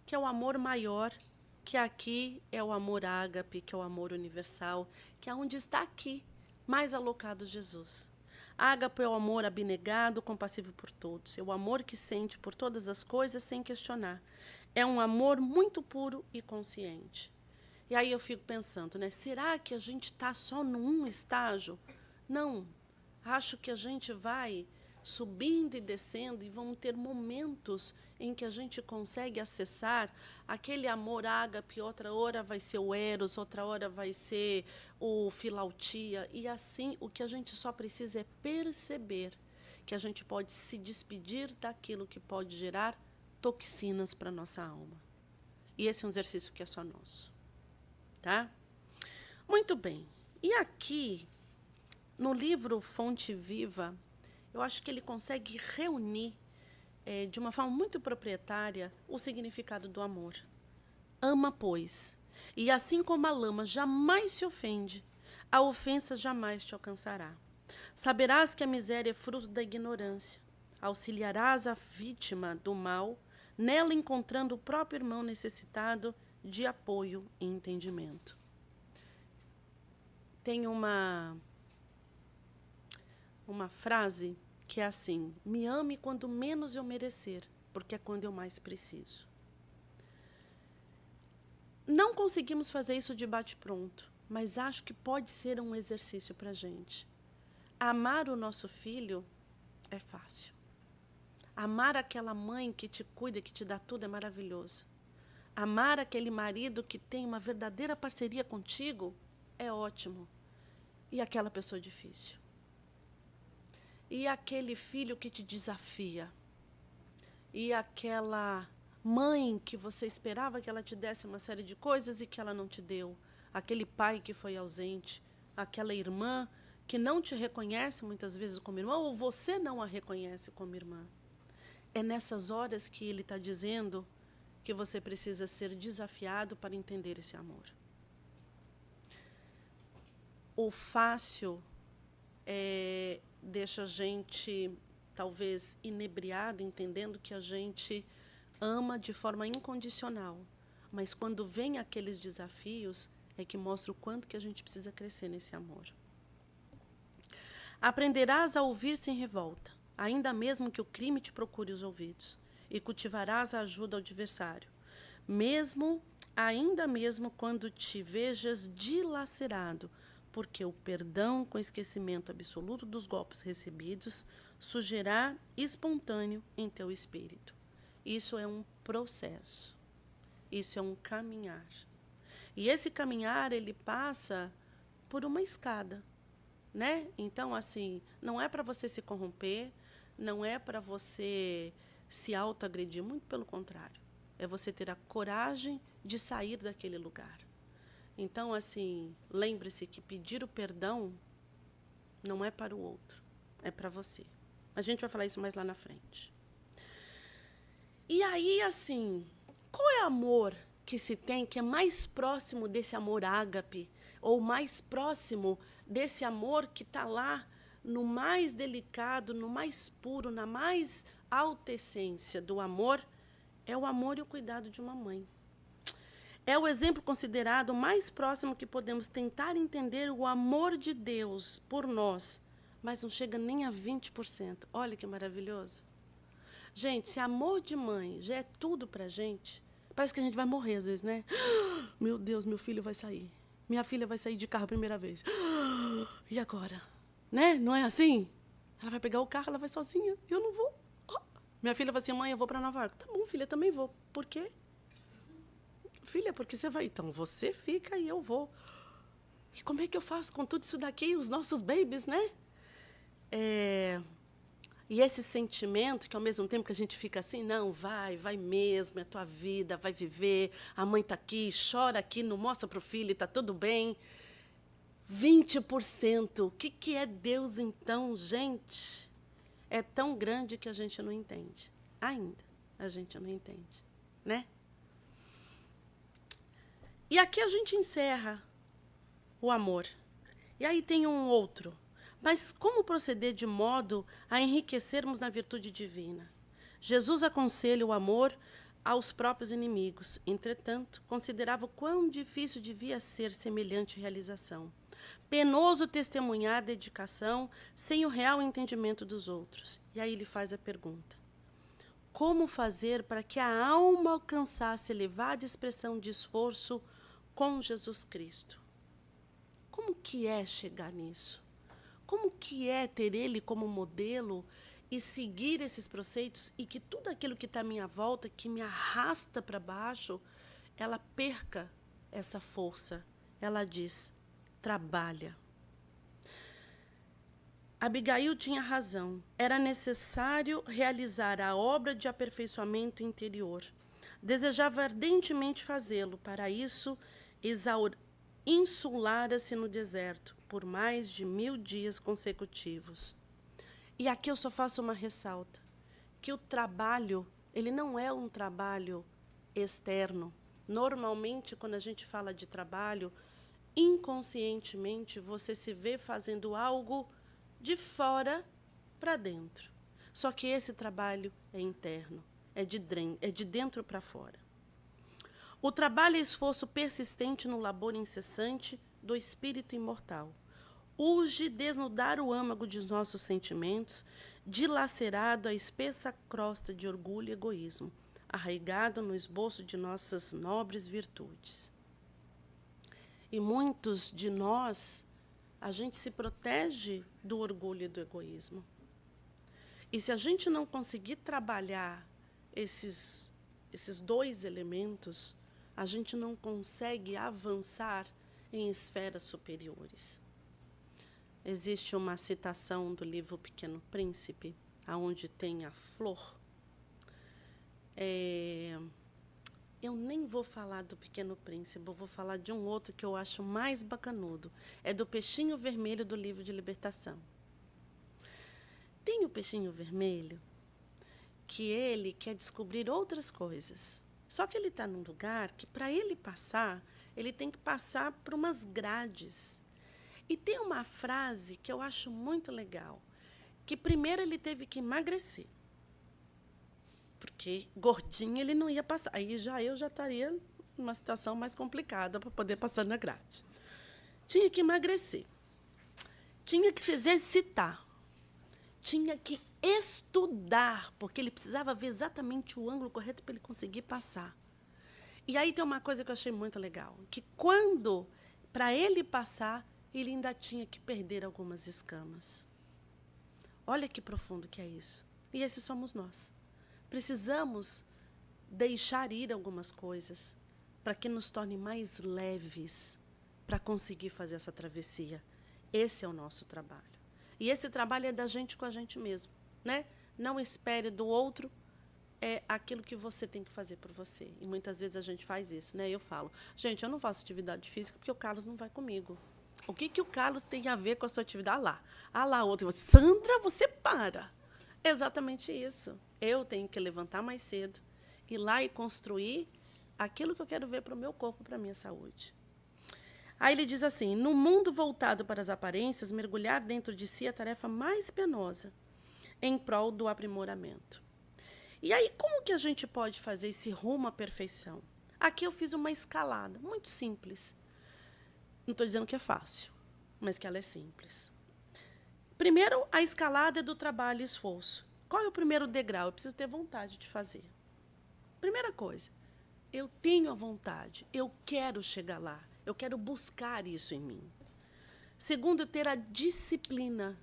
que é o amor maior, que aqui é o amor ágape, que é o amor universal, que é onde está aqui, mais alocado Jesus. Ágape é o amor abnegado, compassivo por todos. É o amor que sente por todas as coisas sem questionar. É um amor muito puro e consciente. E aí eu fico pensando, né? Será que a gente está só num estágio? Não. Acho que a gente vai subindo e descendo e vão ter momentos em que a gente consegue acessar aquele amor ágape, outra hora vai ser o eros, outra hora vai ser o filautia, e assim o que a gente só precisa é perceber que a gente pode se despedir daquilo que pode gerar toxinas para a nossa alma. E esse é um exercício que é só nosso. Tá? Muito bem. E aqui, no livro Fonte Viva, eu acho que ele consegue reunir de uma forma muito proprietária o significado do amor. Ama, pois, e assim como a lama jamais se ofende, a ofensa jamais te alcançará. Saberás que a miséria é fruto da ignorância. Auxiliarás a vítima do mal, nela encontrando o próprio irmão necessitado de apoio e entendimento. Tem uma frase que é assim, me ame quando menos eu merecer, porque é quando eu mais preciso. Não conseguimos fazer isso de bate-pronto, mas acho que pode ser um exercício para a gente. Amar o nosso filho é fácil. Amar aquela mãe que te cuida, que te dá tudo, é maravilhoso. Amar aquele marido que tem uma verdadeira parceria contigo é ótimo. E aquela pessoa difícil. E aquele filho que te desafia. E aquela mãe que você esperava que ela te desse uma série de coisas e que ela não te deu. Aquele pai que foi ausente. Aquela irmã que não te reconhece muitas vezes como irmã, ou você não a reconhece como irmã. É nessas horas que ele está dizendo que você precisa ser desafiado para entender esse amor. o fácil deixa a gente, talvez, inebriado, entendendo que a gente ama de forma incondicional. Mas quando vem aqueles desafios, é que mostra o quanto que a gente precisa crescer nesse amor. Aprenderás a ouvir sem revolta, ainda mesmo que o crime te procure os ouvidos, e cultivarás a ajuda ao adversário, ainda mesmo quando te vejas dilacerado, porque o perdão com esquecimento absoluto dos golpes recebidos surgirá espontâneo em teu espírito. Isso é um processo. Isso é um caminhar. E esse caminhar, ele passa por uma escada, né? Então, assim, não é para você se corromper, não é para você se autoagredir, muito pelo contrário. É você ter a coragem de sair daquele lugar. Então, assim, lembre-se que pedir o perdão não é para o outro, é para você. A gente vai falar isso mais lá na frente. E aí, assim, qual é o amor que se tem que é mais próximo desse amor ágape, ou mais próximo desse amor que está lá no mais delicado, no mais puro, na mais alta essência do amor? É o amor e o cuidado de uma mãe. É o exemplo considerado mais próximo que podemos tentar entender o amor de Deus por nós, mas não chega nem a 20%. Olha que maravilhoso. Gente, se amor de mãe já é tudo pra gente, parece que a gente vai morrer às vezes, né? Meu Deus, meu filho vai sair. Minha filha vai sair de carro a primeira vez. E agora? Né? Não é assim? Ela vai pegar o carro, ela vai sozinha. Eu não vou. Minha filha vai assim, mãe, eu vou para Nova York. Tá bom, filha, também vou. Por quê? Filha, porque você vai. Então, você fica e eu vou. E como é que eu faço com tudo isso daqui, os nossos babies, né? E esse sentimento, que ao mesmo tempo que a gente fica assim, não, vai mesmo, é tua vida, vai viver, a mãe está aqui, chora aqui, não mostra para o filho, está tudo bem. 20%, o que é Deus então, gente? É tão grande que a gente não entende. Ainda a gente não entende, né? E aqui a gente encerra o amor. E aí tem um outro. Mas como proceder de modo a enriquecermos na virtude divina? Jesus aconselha o amor aos próprios inimigos. Entretanto, considerava o quão difícil devia ser semelhante realização. Penoso testemunhar dedicação sem o real entendimento dos outros. E aí ele faz a pergunta: como fazer para que a alma alcançasse elevada expressão de esforço com Jesus Cristo? Como que é chegar nisso? Como que é ter Ele como modelo e seguir esses preceitos e que tudo aquilo que está à minha volta, que me arrasta para baixo, ela perca essa força? Ela diz: trabalha. Abigail tinha razão. Era necessário realizar a obra de aperfeiçoamento interior. Desejava ardentemente fazê-lo. Para isso, insulara-se no deserto por mais de 1000 dias consecutivos. E aqui eu só faço uma ressalta, que o trabalho, ele não é um trabalho externo. Normalmente, quando a gente fala de trabalho, inconscientemente você se vê fazendo algo de fora para dentro. Só que esse trabalho é interno, é de dentro para fora. O trabalho é esforço persistente no labor incessante do espírito imortal. Urge desnudar o âmago de nossos sentimentos, dilacerado a espessa crosta de orgulho e egoísmo, arraigado no esboço de nossas nobres virtudes. E muitos de nós, a gente se protege do orgulho e do egoísmo. E se a gente não conseguir trabalhar esses dois elementos, a gente não consegue avançar em esferas superiores. Existe uma citação do livro Pequeno Príncipe, onde tem a flor. Eu nem vou falar do Pequeno Príncipe, eu vou falar de um outro que eu acho mais bacanudo. É do peixinho vermelho do livro de libertação. Tem o peixinho vermelho que ele quer descobrir outras coisas. Só que ele está num lugar que, para ele passar, ele tem que passar por umas grades. E tem uma frase que eu acho muito legal, que primeiro ele teve que emagrecer, porque gordinho ele não ia passar. Aí eu já estaria numa situação mais complicada para poder passar na grade. Tinha que emagrecer, tinha que se exercitar, tinha que estudar, porque ele precisava ver exatamente o ângulo correto para ele conseguir passar. E aí tem uma coisa que eu achei muito legal, que para ele passar, ele ainda tinha que perder algumas escamas. Olha que profundo que é isso. E esses somos nós. Precisamos deixar ir algumas coisas para que nos torne mais leves para conseguir fazer essa travessia. Esse é o nosso trabalho. E esse trabalho é da gente com a gente mesmo, né? Não espere do outro aquilo que você tem que fazer por você. E muitas vezes a gente faz isso, né? Eu falo, gente, eu não faço atividade física porque o Carlos não vai comigo. O que o Carlos tem a ver com a sua atividade? Lá, outro. Sandra, você para. Exatamente isso. Eu tenho que levantar mais cedo, ir lá e construir aquilo que eu quero ver para o meu corpo, para a minha saúde. Aí ele diz assim, no mundo voltado para as aparências, mergulhar dentro de si é a tarefa mais penosa em prol do aprimoramento. E aí, como que a gente pode fazer esse rumo à perfeição? Aqui eu fiz uma escalada, muito simples. Não estou dizendo que é fácil, mas que ela é simples. Primeiro, a escalada é do trabalho e esforço. Qual é o primeiro degrau? Eu preciso ter vontade de fazer. Primeira coisa, eu tenho a vontade, eu quero chegar lá, eu quero buscar isso em mim. Segundo, ter a disciplina,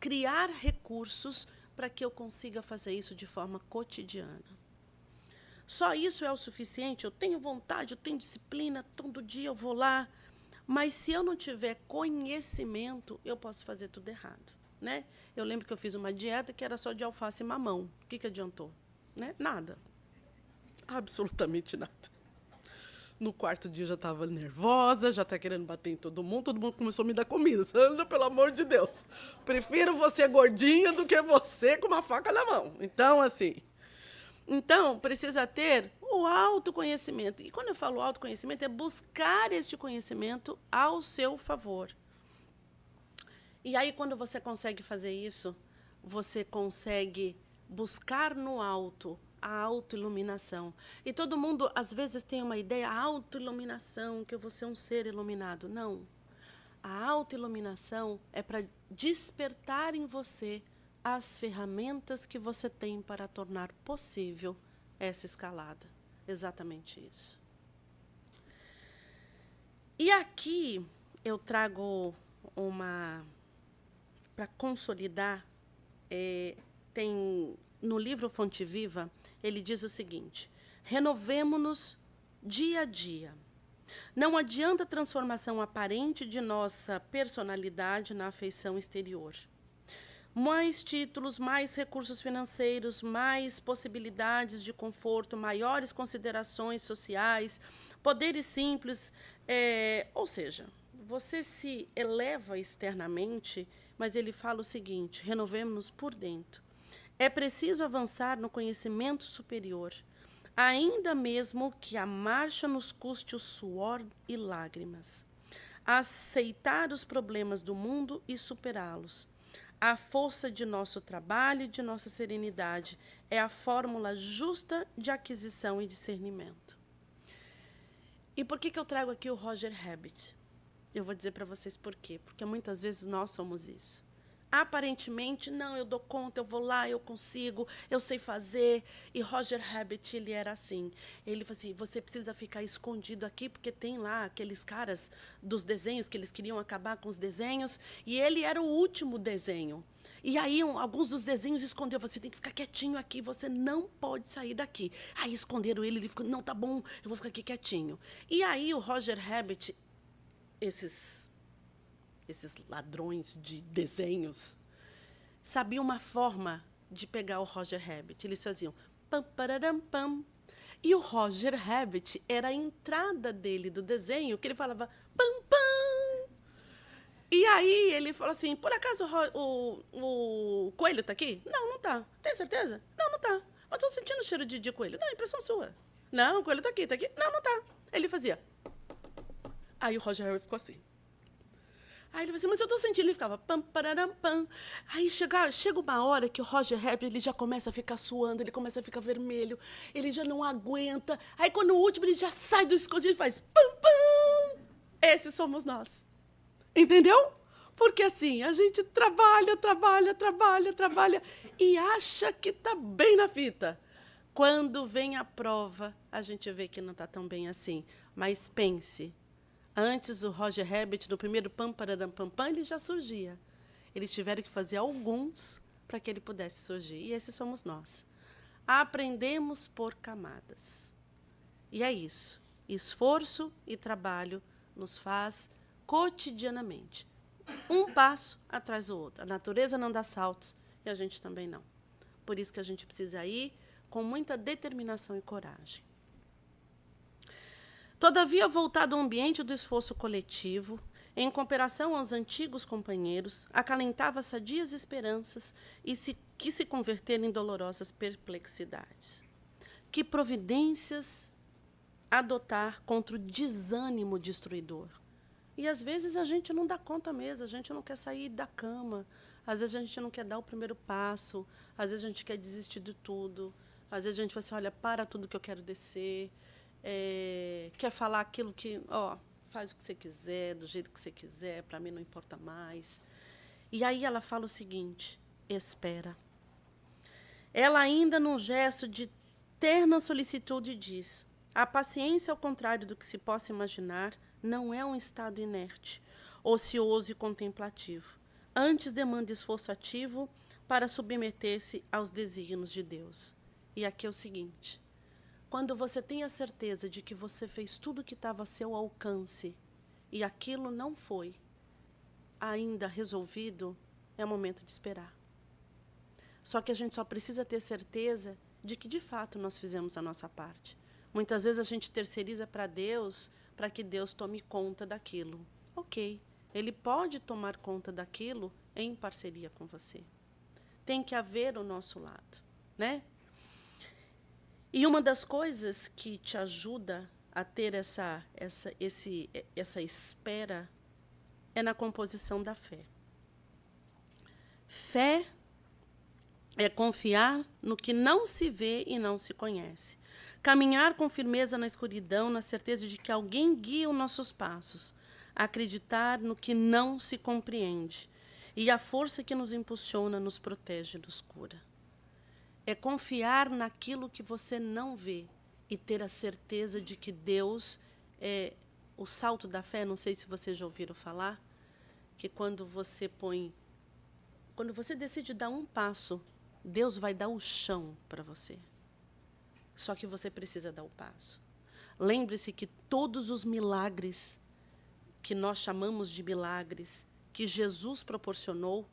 criar recursos para que eu consiga fazer isso de forma cotidiana. Só isso é o suficiente? Eu tenho vontade, eu tenho disciplina, todo dia eu vou lá. Mas se eu não tiver conhecimento, eu posso fazer tudo errado, né? Eu lembro que eu fiz uma dieta que era só de alface e mamão. O que adiantou? Né? Nada. Absolutamente nada. No quarto dia já estava nervosa, já está querendo bater em todo mundo começou a me dar comida. Sandra, pelo amor de Deus, prefiro você gordinha do que você com uma faca na mão. Então, assim, precisa ter o autoconhecimento. E quando eu falo autoconhecimento, é buscar este conhecimento ao seu favor. E aí, quando você consegue fazer isso, você consegue buscar no alto a autoiluminação. E todo mundo, às vezes, tem uma ideia, a autoiluminação, que eu vou ser um ser iluminado. Não. A autoiluminação é para despertar em você as ferramentas que você tem para tornar possível essa escalada. Exatamente isso. E aqui eu trago para consolidar, tem no livro Fonte Viva, ele diz o seguinte, renovemo-nos dia a dia. Não adianta a transformação aparente de nossa personalidade na afeição exterior. Mais títulos, mais recursos financeiros, mais possibilidades de conforto, maiores considerações sociais, poderes simples. Ou seja, você se eleva externamente, mas ele fala o seguinte, renovemos-nos por dentro. É preciso avançar no conhecimento superior, ainda mesmo que a marcha nos custe o suor e lágrimas. Aceitar os problemas do mundo e superá-los. A força de nosso trabalho e de nossa serenidade é a fórmula justa de aquisição e discernimento. E por que eu trago aqui o Roger Rabbit? Eu vou dizer para vocês por quê. Porque muitas vezes nós somos isso. Aparentemente, não, eu dou conta, eu vou lá, eu consigo, eu sei fazer. E Roger Rabbit, ele era assim. Ele falou assim, você precisa ficar escondido aqui, porque tem lá aqueles caras dos desenhos, que eles queriam acabar com os desenhos, e ele era o último desenho. E aí, alguns dos desenhos esconderam, você tem que ficar quietinho aqui, você não pode sair daqui. Aí esconderam ele ficou, não, tá bom, eu vou ficar aqui quietinho. E aí o Roger Rabbit, esses ladrões de desenhos, sabiam uma forma de pegar o Roger Rabbit. Eles faziam pam, pararam, pam. E o Roger Rabbit era a entrada dele do desenho, que ele falava pam, pam. E aí ele falou assim, por acaso o coelho está aqui? Não, não está. Tem certeza? Não, não está. Mas estou sentindo o cheiro de coelho. Não, é impressão sua. Não, o coelho está aqui, está aqui. Não, não está. Ele fazia. Aí o Roger Rabbit ficou assim. Aí ele falou assim, mas eu tô sentindo. Ele ficava pam, pararam, pam. Aí chega uma hora que o Roger Rabbit, ele já começa a ficar suando, ele começa a ficar vermelho, ele já não aguenta. Aí quando o último ele já sai do escondido e faz pam, pam. Esses somos nós. Entendeu? Porque assim, a gente trabalha e acha que tá bem na fita. Quando vem a prova, a gente vê que não tá tão bem assim. Mas pense, antes o Roger Rabbit, no primeiro pam, pararam, pam, pam, ele já surgia. Eles tiveram que fazer alguns para que ele pudesse surgir. E esses somos nós. Aprendemos por camadas. E é isso. Esforço e trabalho nos faz cotidianamente. Um passo atrás do outro. A natureza não dá saltos e a gente também não. Por isso que a gente precisa ir com muita determinação e coragem. Todavia, voltado ao ambiente do esforço coletivo, em comparação aos antigos companheiros, acalentava sadias esperanças que se converteram em dolorosas perplexidades. Que providências adotar contra o desânimo destruidor? E, às vezes, a gente não dá conta mesmo, a gente não quer sair da cama, às vezes a gente não quer dar o primeiro passo, às vezes a gente quer desistir de tudo, às vezes a gente fala assim, olha, para tudo que eu quero descer, quer falar aquilo que, faz o que você quiser, do jeito que você quiser, para mim não importa mais. E aí ela fala o seguinte, espera. Ela ainda, num gesto de terna solicitude, diz, a paciência, ao contrário do que se possa imaginar, não é um estado inerte, ocioso e contemplativo. Antes demanda esforço ativo para submeter-se aos desígnios de Deus. E aqui é o seguinte, quando você tem a certeza de que você fez tudo o que estava a seu alcance e aquilo não foi ainda resolvido, é o momento de esperar. Só que a gente só precisa ter certeza de que, de fato, nós fizemos a nossa parte. Muitas vezes a gente terceiriza para Deus, para que Deus tome conta daquilo. Ok, Ele pode tomar conta daquilo em parceria com você. Tem que haver o nosso lado, né? E uma das coisas que te ajuda a ter essa espera é na composição da fé. Fé é confiar no que não se vê e não se conhece. Caminhar com firmeza na escuridão, na certeza de que alguém guia os nossos passos. Acreditar no que não se compreende. E a força que nos impulsiona nos protege e nos cura. É confiar naquilo que você não vê e ter a certeza de que Deus é o salto da fé. Não sei se vocês já ouviram falar, que quando você decide dar um passo, Deus vai dar o chão para você. Só que você precisa dar o passo. Lembre-se que todos os milagres que nós chamamos de milagres, que Jesus proporcionou,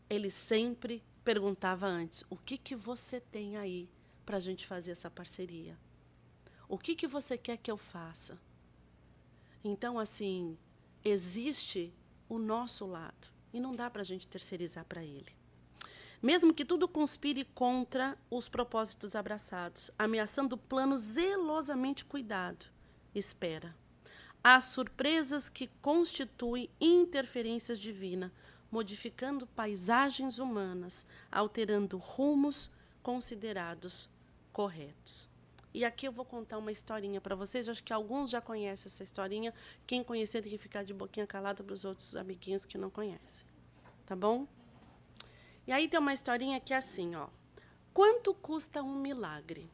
ele sempre perguntava antes, o que você tem aí para a gente fazer essa parceria? O que você quer que eu faça? Então, assim, existe o nosso lado e não dá para a gente terceirizar para ele. Mesmo que tudo conspire contra os propósitos abraçados, ameaçando o plano zelosamente cuidado, espera. Há surpresas que constituem interferências divinas, modificando paisagens humanas, alterando rumos considerados corretos. E aqui eu vou contar uma historinha para vocês. Eu acho que alguns já conhecem essa historinha. Quem conhecer tem que ficar de boquinha calada para os outros amiguinhos que não conhecem. Tá bom? E aí tem uma historinha que é assim, ó. Quanto custa um milagre?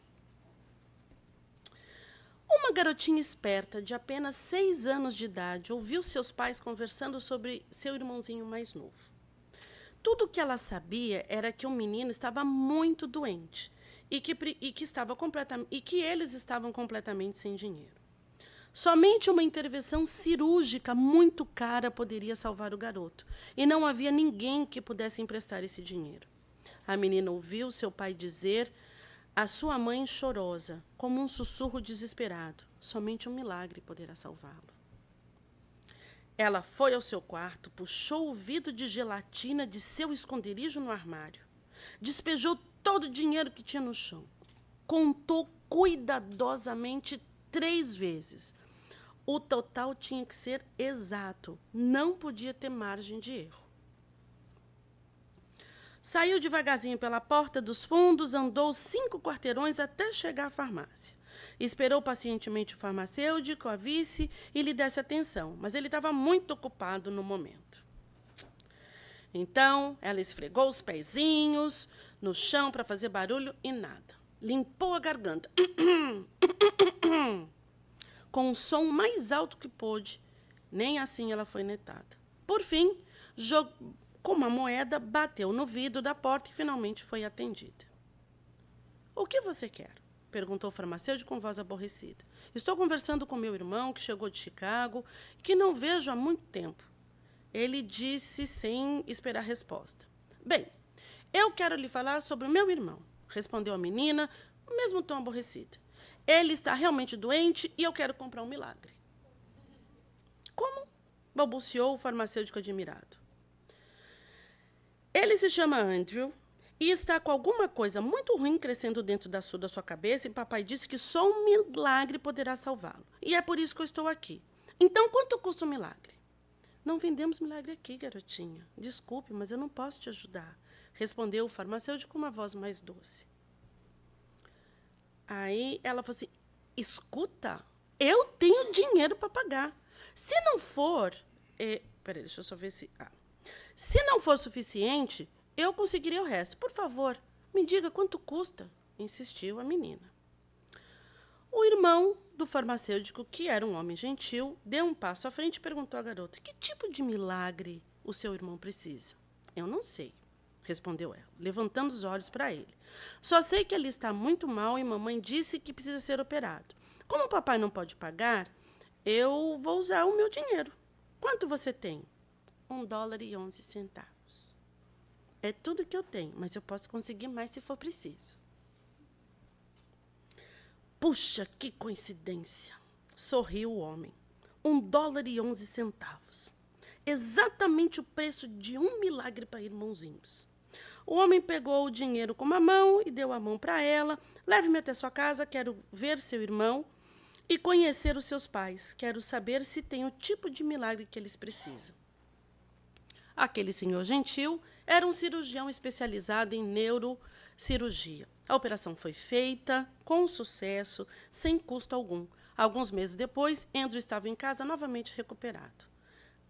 Uma garotinha esperta, de apenas 6 anos de idade, ouviu seus pais conversando sobre seu irmãozinho mais novo. Tudo o que ela sabia era que o menino estava muito doente e que eles estavam completamente sem dinheiro. Somente uma intervenção cirúrgica muito cara poderia salvar o garoto, e não havia ninguém que pudesse emprestar esse dinheiro. A menina ouviu seu pai dizer à sua mãe chorosa, como um sussurro desesperado, somente um milagre poderá salvá-lo. Ela foi ao seu quarto, puxou o vidro de gelatina de seu esconderijo no armário, despejou todo o dinheiro que tinha no chão, contou cuidadosamente 3 vezes. O total tinha que ser exato, não podia ter margem de erro. Saiu devagarzinho pela porta dos fundos, andou 5 quarteirões até chegar à farmácia. Esperou pacientemente o farmacêutico a visse e lhe desse atenção, mas ele estava muito ocupado no momento. Então, ela esfregou os pezinhos no chão para fazer barulho e nada. Limpou a garganta com o som mais alto que pôde. Nem assim ela foi netada. Por fim, com uma moeda, bateu no vidro da porta e finalmente foi atendida. O que você quer? Perguntou o farmacêutico com voz aborrecida. Estou conversando com meu irmão, que chegou de Chicago, e que não vejo há muito tempo. Ele disse sem esperar resposta. Bem, eu quero lhe falar sobre o meu irmão, respondeu a menina, no mesmo tom aborrecido. Ele está realmente doente e eu quero comprar um milagre. Como? Balbuciou o farmacêutico admirado. Ele se chama Andrew e está com alguma coisa muito ruim crescendo dentro da sua cabeça e papai disse que só um milagre poderá salvá-lo. E é por isso que eu estou aqui. Então, quanto custa o milagre? Não vendemos milagre aqui, garotinha. Desculpe, mas eu não posso te ajudar, respondeu o farmacêutico com uma voz mais doce. Aí ela falou assim, escuta, eu tenho dinheiro para pagar. Se não for... peraí, deixa eu só ver se... Se não for suficiente, eu conseguiria o resto. Por favor, me diga quanto custa, insistiu a menina. O irmão do farmacêutico, que era um homem gentil, deu um passo à frente e perguntou à garota, que tipo de milagre o seu irmão precisa? Eu não sei, respondeu ela, levantando os olhos para ele. Só sei que ele está muito mal e mamãe disse que precisa ser operado. Como o papai não pode pagar, eu vou usar o meu dinheiro. Quanto você tem? $1,11. É tudo que eu tenho, mas eu posso conseguir mais se for preciso. Puxa, que coincidência! Sorriu o homem. $1,11. Exatamente o preço de um milagre para irmãozinhos. O homem pegou o dinheiro com uma mão e deu a mão para ela. Leve-me até sua casa, quero ver seu irmão e conhecer os seus pais. Quero saber se tem o tipo de milagre que eles precisam. Aquele senhor gentil era um cirurgião especializado em neurocirurgia. A operação foi feita com sucesso, sem custo algum. Alguns meses depois, Andrew estava em casa novamente recuperado.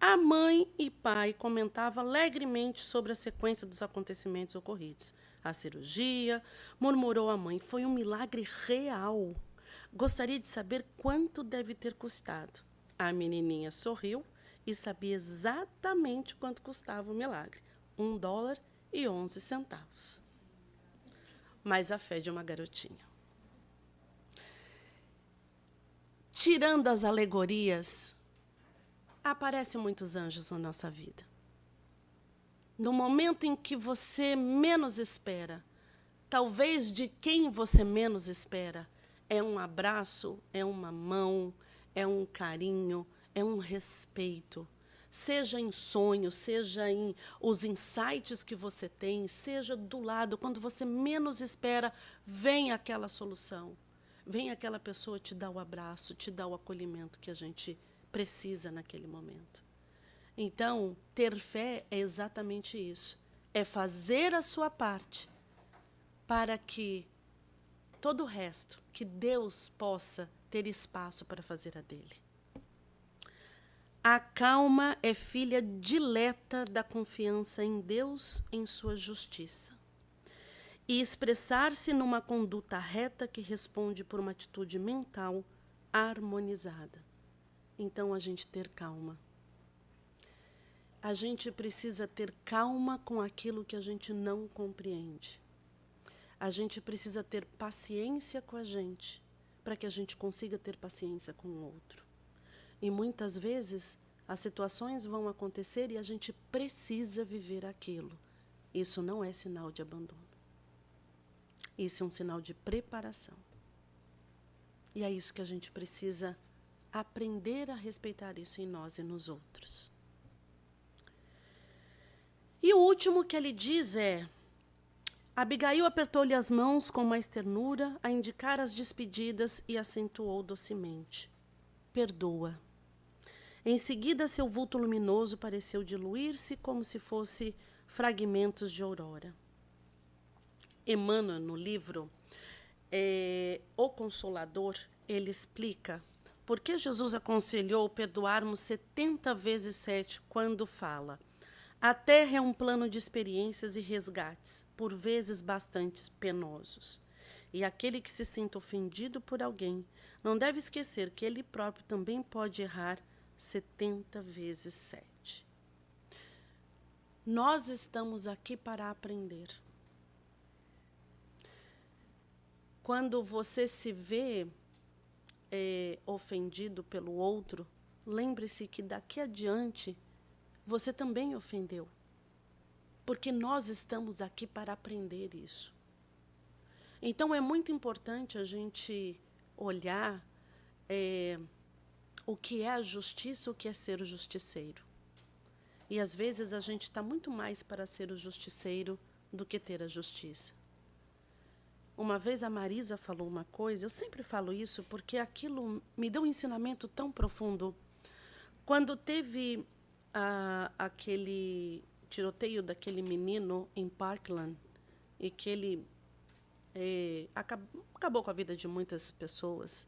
A mãe e pai comentavam alegremente sobre a sequência dos acontecimentos ocorridos. A cirurgia, murmurou a mãe, foi um milagre real. Gostaria de saber quanto deve ter custado. A menininha sorriu e sabia exatamente quanto custava o milagre. $1,11. Mas a fé de uma garotinha. Tirando as alegorias, aparecem muitos anjos na nossa vida. No momento em que você menos espera, talvez de quem você menos espera, é um abraço, é uma mão, é um carinho, é um respeito. Seja em sonho, seja em os insights que você tem, seja do lado, quando você menos espera, vem aquela solução. Vem aquela pessoa te dar o abraço, te dar o acolhimento que a gente precisa naquele momento. Então, ter fé é exatamente isso. É fazer a sua parte para que todo o resto, que Deus possa ter espaço para fazer a dele. A calma é filha dileta da confiança em Deus, em sua justiça. E expressar-se numa conduta reta que responde por uma atitude mental harmonizada. Então, a gente ter calma. A gente precisa ter calma com aquilo que a gente não compreende. A gente precisa ter paciência com a gente, para que a gente consiga ter paciência com o outro. E muitas vezes as situações vão acontecer e a gente precisa viver aquilo. Isso não é sinal de abandono. Isso é um sinal de preparação. E é isso que a gente precisa aprender a respeitar isso em nós e nos outros. E o último que ele diz é: Abigail apertou-lhe as mãos com mais ternura, a indicar as despedidas e acentuou docemente: perdoa. Em seguida, seu vulto luminoso pareceu diluir-se como se fosse fragmentos de aurora. Emmanuel, no livro O Consolador, ele explica por que Jesus aconselhou perdoarmos 70 vezes 7 quando fala: a terra é um plano de experiências e resgates, por vezes bastante penosos. E aquele que se sinta ofendido por alguém não deve esquecer que ele próprio também pode errar 70 vezes 7. Nós estamos aqui para aprender. Quando você se vê ofendido pelo outro, lembre-se que daqui adiante você também ofendeu. Porque nós estamos aqui para aprender isso. Então é muito importante a gente olhar o que é a justiça, o que é ser o justiceiro. E às vezes a gente está muito mais para ser o justiceiro do que ter a justiça. Uma vez a Marisa falou uma coisa, eu sempre falo isso porque aquilo me deu um ensinamento tão profundo. Quando teve aquele tiroteio daquele menino em Parkland, e que ele acabou com a vida de muitas pessoas,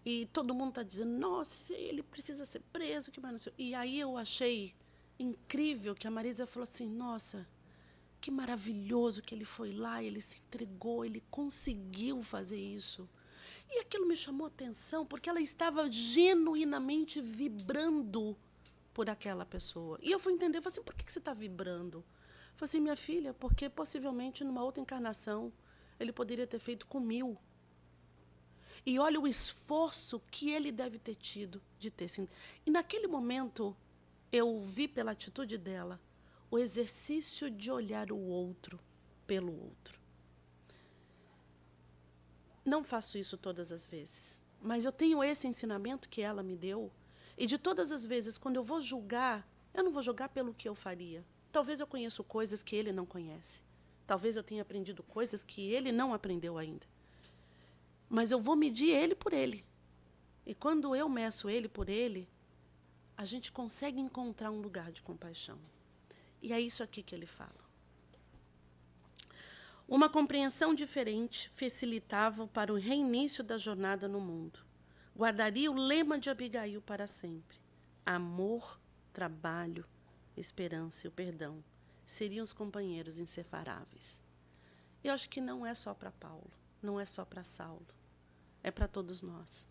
e todo mundo está dizendo, nossa, ele precisa ser preso, que mais não sei. E aí eu achei incrível que a Marisa falou assim, nossa, que maravilhoso que ele foi lá, ele se entregou, ele conseguiu fazer isso. E aquilo me chamou a atenção, porque ela estava genuinamente vibrando por aquela pessoa. E eu fui entender, eu falei assim, por que você está vibrando? Eu falei assim, minha filha, porque possivelmente numa outra encarnação ele poderia ter feito com 1000. E olha o esforço que ele deve ter tido de ter sido. E naquele momento eu vi pela atitude dela o exercício de olhar o outro pelo outro. Não faço isso todas as vezes, mas eu tenho esse ensinamento que ela me deu, e de todas as vezes, quando eu vou julgar, eu não vou julgar pelo que eu faria. Talvez eu conheça coisas que ele não conhece. Talvez eu tenha aprendido coisas que ele não aprendeu ainda. Mas eu vou medir ele por ele. E quando eu meço ele por ele, a gente consegue encontrar um lugar de compaixão. E é isso aqui que ele fala. Uma compreensão diferente facilitava para o reinício da jornada no mundo. Guardaria o lema de Abigail para sempre. Amor, trabalho, esperança e o perdão seriam os companheiros inseparáveis. Eu acho que não é só para Paulo, não é só para Saulo, é para todos nós.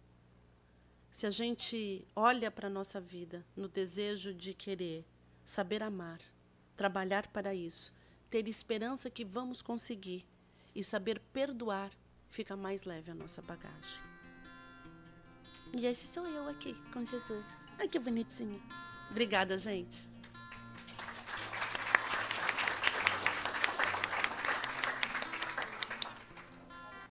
Se a gente olha para a nossa vida no desejo de querer saber amar, trabalhar para isso, ter esperança que vamos conseguir e saber perdoar, fica mais leve a nossa bagagem. E esse sou eu aqui, com Jesus. Ai, que bonitinho. Obrigada, gente.